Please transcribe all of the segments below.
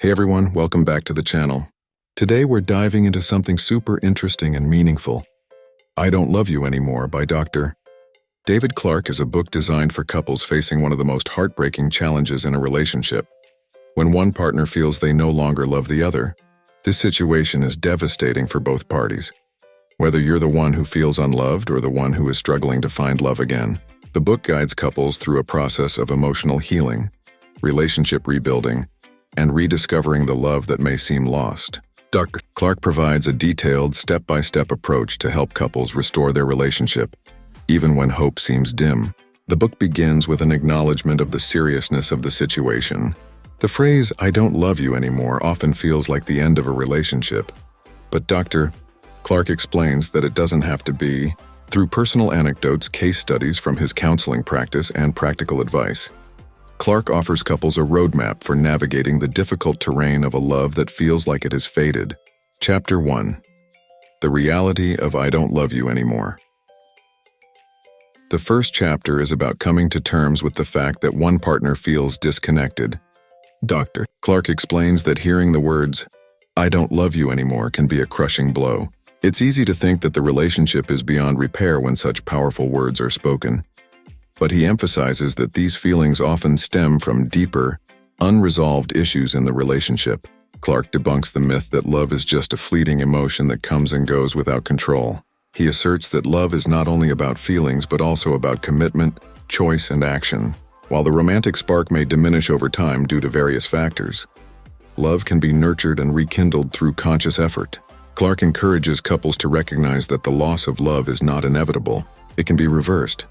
Hey everyone, welcome back to the channel. Today we're diving into something super interesting and meaningful. I Don't Love You Anymore by Dr. David Clark is a book designed for couples facing one of the most heartbreaking challenges in a relationship. When one partner feels they no longer love the other, this situation is devastating for both parties. Whether you're the one who feels unloved or the one who is struggling to find love again, the book guides couples through a process of emotional healing, relationship rebuilding, and rediscovering the love that may seem lost. Dr. Clark provides a detailed, step-by-step approach to help couples restore their relationship, even when hope seems dim. The book begins with an acknowledgement of the seriousness of the situation. The phrase, "I don't love you anymore," often feels like the end of a relationship. But Dr. Clark explains that it doesn't have to be. Through personal anecdotes, case studies from his counseling practice, and practical advice, Clark offers couples a roadmap for navigating the difficult terrain of a love that feels like it has faded. Chapter 1. The Reality of I Don't Love You Anymore. The first chapter is about coming to terms with the fact that one partner feels disconnected. Dr. Clark explains that hearing the words, "I don't love you anymore," can be a crushing blow. It's easy to think that the relationship is beyond repair when such powerful words are spoken. But he emphasizes that these feelings often stem from deeper, unresolved issues in the relationship. Clark debunks the myth that love is just a fleeting emotion that comes and goes without control. He asserts that love is not only about feelings but also about commitment, choice, and action. While the romantic spark may diminish over time due to various factors, love can be nurtured and rekindled through conscious effort. Clark encourages couples to recognize that the loss of love is not inevitable. It can be reversed,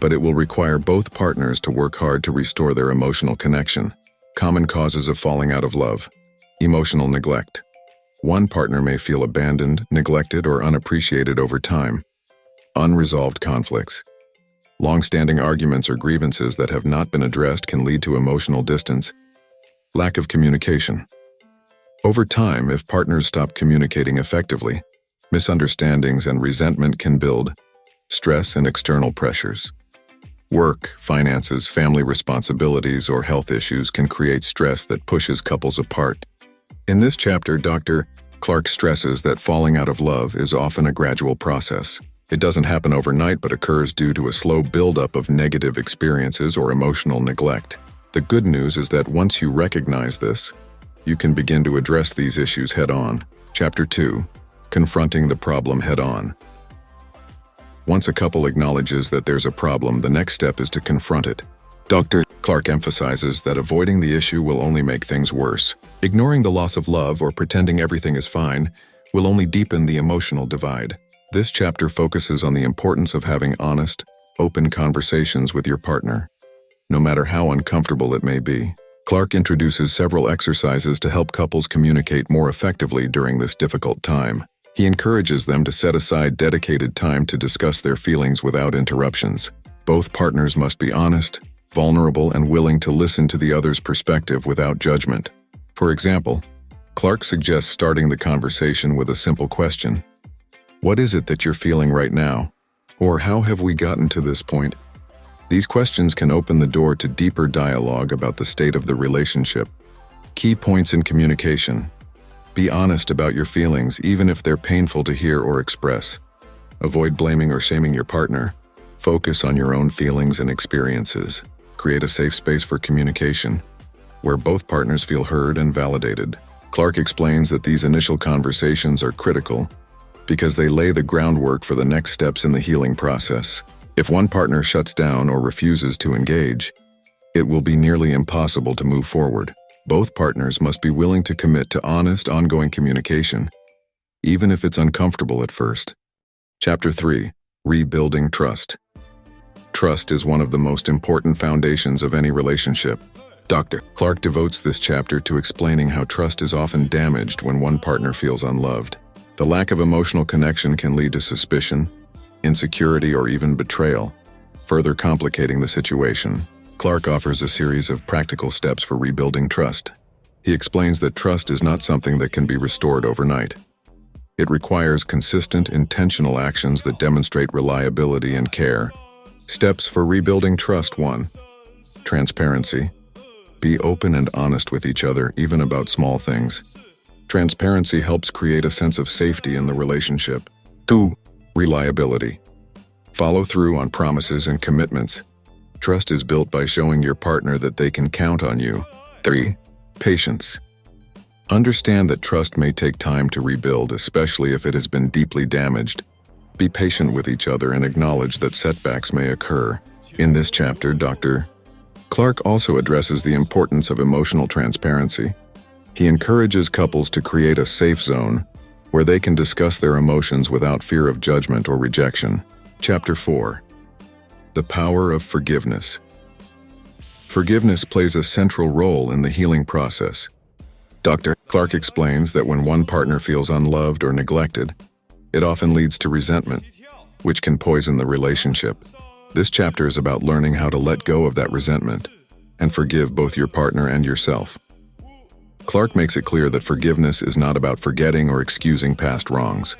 but it will require both partners to work hard to restore their emotional connection. Common causes of falling out of love. Emotional neglect. One partner may feel abandoned, neglected, or unappreciated over time. Unresolved conflicts. Long-standing arguments or grievances that have not been addressed can lead to emotional distance. Lack of communication. Over time, if partners stop communicating effectively, misunderstandings and resentment can build. Stress and external pressures. Work, finances, family responsibilities, or health issues can create stress that pushes couples apart. In this chapter, Dr. Clark stresses that falling out of love is often a gradual process. It doesn't happen overnight but occurs due to a slow buildup of negative experiences or emotional neglect. The good news is that once you recognize this, you can begin to address these issues head-on. Chapter 2. Confronting the problem head-on. Once a couple acknowledges that there's a problem, the next step is to confront it. Dr. Clark emphasizes that avoiding the issue will only make things worse. Ignoring the loss of love or pretending everything is fine will only deepen the emotional divide. This chapter focuses on the importance of having honest, open conversations with your partner, no matter how uncomfortable it may be. Clark introduces several exercises to help couples communicate more effectively during this difficult time. He encourages them to set aside dedicated time to discuss their feelings without interruptions. Both partners must be honest, vulnerable, and willing to listen to the other's perspective without judgment. For example, Clark suggests starting the conversation with a simple question. "What is it that you're feeling right now?" Or "How have we gotten to this point?" These questions can open the door to deeper dialogue about the state of the relationship. Key points in communication. Be honest about your feelings, even if they're painful to hear or express. Avoid blaming or shaming your partner. Focus on your own feelings and experiences. Create a safe space for communication, where both partners feel heard and validated. Clark explains that these initial conversations are critical because they lay the groundwork for the next steps in the healing process. If one partner shuts down or refuses to engage, it will be nearly impossible to move forward. Both partners must be willing to commit to honest, ongoing communication, even if it's uncomfortable at first. Chapter 3. Rebuilding Trust. Trust is one of the most important foundations of any relationship. Dr. Clark devotes this chapter to explaining how trust is often damaged when one partner feels unloved. The lack of emotional connection can lead to suspicion, insecurity, or even betrayal, further complicating the situation. Clark offers a series of practical steps for rebuilding trust. He explains that trust is not something that can be restored overnight. It requires consistent, intentional actions that demonstrate reliability and care. Steps for rebuilding trust. 1. Transparency. Be open and honest with each other, even about small things. Transparency helps create a sense of safety in the relationship. 2. Reliability. Follow through on promises and commitments. Trust is built by showing your partner that they can count on you. 3. Patience. Understand that trust may take time to rebuild, especially if it has been deeply damaged. Be patient with each other and acknowledge that setbacks may occur. In this chapter, Dr. Clark also addresses the importance of emotional transparency. He encourages couples to create a safe zone where they can discuss their emotions without fear of judgment or rejection. Chapter 4. The Power of Forgiveness. Forgiveness plays a central role in the healing process. Dr. Clark explains that when one partner feels unloved or neglected, it often leads to resentment, which can poison the relationship. This chapter is about learning how to let go of that resentment and forgive both your partner and yourself. Clark makes it clear that forgiveness is not about forgetting or excusing past wrongs.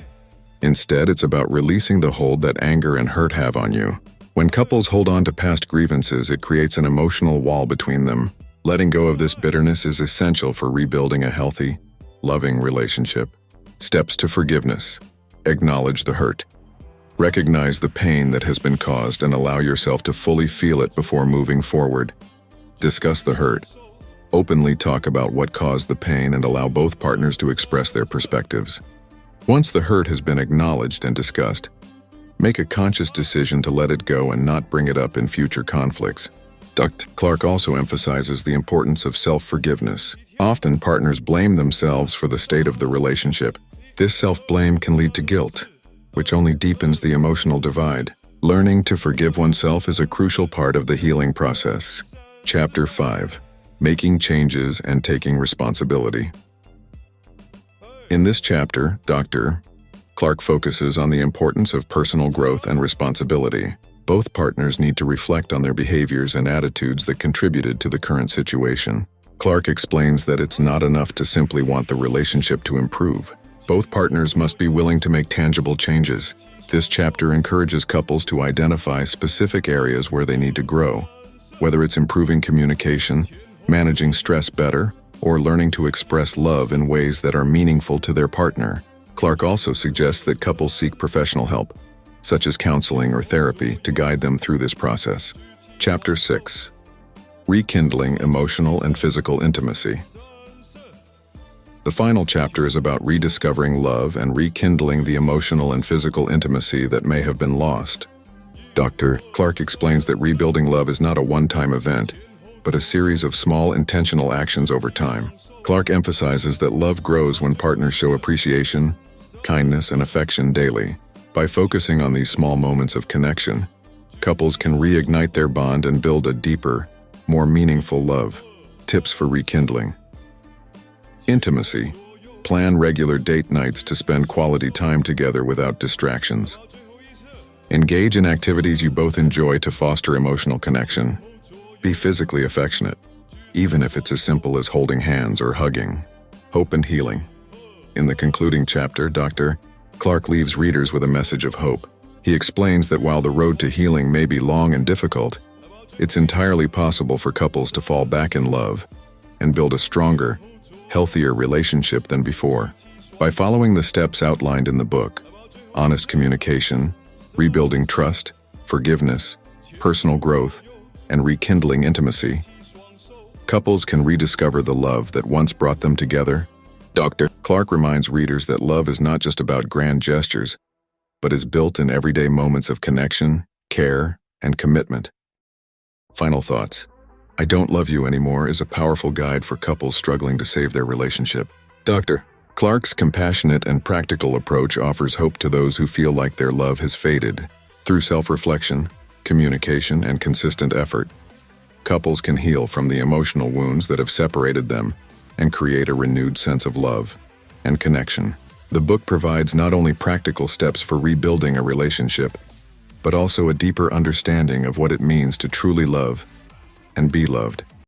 Instead, it's about releasing the hold that anger and hurt have on you. When couples hold on to past grievances, it creates an emotional wall between them. Letting go of this bitterness is essential for rebuilding a healthy, loving relationship. Steps to forgiveness. Acknowledge the hurt. Recognize the pain that has been caused and allow yourself to fully feel it before moving forward. Discuss the hurt. Openly talk about what caused the pain and allow both partners to express their perspectives. Once the hurt has been acknowledged and discussed, make a conscious decision to let it go and not bring it up in future conflicts. Dr. Clark also emphasizes the importance of self-forgiveness. Often, partners blame themselves for the state of the relationship. This self-blame can lead to guilt, which only deepens the emotional divide. Learning to forgive oneself is a crucial part of the healing process. Chapter 5. Making changes and taking responsibility. In this chapter, Dr. Clark focuses on the importance of personal growth and responsibility. Both partners need to reflect on their behaviors and attitudes that contributed to the current situation. Clark explains that it's not enough to simply want the relationship to improve. Both partners must be willing to make tangible changes. This chapter encourages couples to identify specific areas where they need to grow, whether it's improving communication, managing stress better, or learning to express love in ways that are meaningful to their partner. Clark also suggests that couples seek professional help, such as counseling or therapy, to guide them through this process. Chapter 6. Rekindling emotional and physical intimacy. The final chapter is about rediscovering love and rekindling the emotional and physical intimacy that may have been lost. Dr. Clark explains that rebuilding love is not a one-time event, but a series of small intentional actions over time. Clark emphasizes that love grows when partners show appreciation, kindness, and affection daily. By focusing on these small moments of connection, couples can reignite their bond and build a deeper, more meaningful love. Tips for rekindling. Intimacy. Plan regular date nights to spend quality time together without distractions. Engage in activities you both enjoy to foster emotional connection. Be physically affectionate, even if it's as simple as holding hands or hugging. Hope and healing. In the concluding chapter, Dr. Clark leaves readers with a message of hope. He explains that while the road to healing may be long and difficult, it's entirely possible for couples to fall back in love and build a stronger, healthier relationship than before. By following the steps outlined in the book, honest communication, rebuilding trust, forgiveness, personal growth, and rekindling intimacy, couples can rediscover the love that once brought them together. Dr. Clark reminds readers that love is not just about grand gestures, but is built in everyday moments of connection, care, and commitment. Final thoughts. I Don't Love You Anymore is a powerful guide for couples struggling to save their relationship. Dr. Clark's compassionate and practical approach offers hope to those who feel like their love has faded. Through self-reflection, communication, and consistent effort, couples can heal from the emotional wounds that have separated them and create a renewed sense of love and connection. The book provides not only practical steps for rebuilding a relationship, but also a deeper understanding of what it means to truly love and be loved.